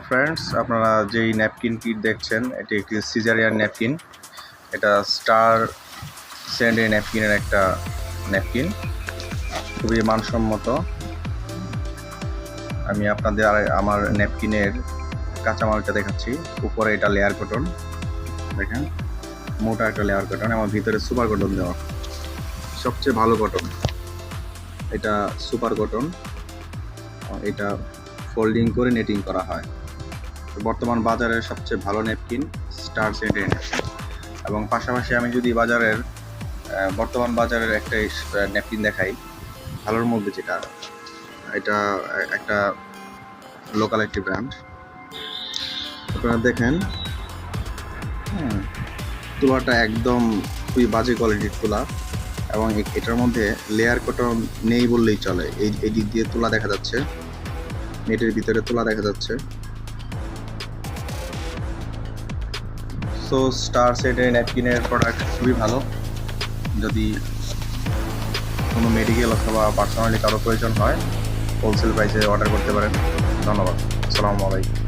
Friends, আপনারা যেই napkin kit দেখছেন এটি একটি সিজারিয়ান ন্যাপকিন। এটা স্টার স্যান্ডে ন্যাপকিনের একটা ন্যাপকিন, খুবই মানসম্মত। আমি আপনাদের আমার ন্যাপকিনের কাঁচামালটা দেখাচ্ছি। উপরে এটা লেয়ার কটন, দেখেন মোটা একটা লেয়ার কটন, এবং ভিতরে সুপার কটন দেওয়া, সবচেয়ে ভালো কটন। এটা সুপার কটন, এটা ফোল্ডিং করে নেটিং করা হয়। বর্তমান বাজারের সবচেয়ে ভালো ন্যাপকিন স্টার স্যান্ডে ন্যাপকিন। এবং পাশাপাশি আমি যদি বর্তমান বাজারের একটা ন্যাপকিন দেখাই ভালোর মধ্যে, যেটা এটা একটা লোকাল একটি ব্র্যান্ড। আপনারা দেখেন, তুলাটা একদম খুবই বাজে কোয়ালিটির তুলা, এবং এটার মধ্যে লেয়ার কটন নেই বললেই চলে। এই দিক দিয়ে তুলা দেখা যাচ্ছে, নেটের ভিতরে তুলা দেখা যাচ্ছে। সো স্টার সেটের ন্যাপকিনের প্রোডাক্ট খুবই ভালো। যদি কোনো মেডিকেল অথবা পার্সোনালি কারো প্রয়োজন হয়, হোলসেল প্রাইসে অর্ডার করতে পারেন। ধন্যবাদ। আসসালামু আলাইকুম।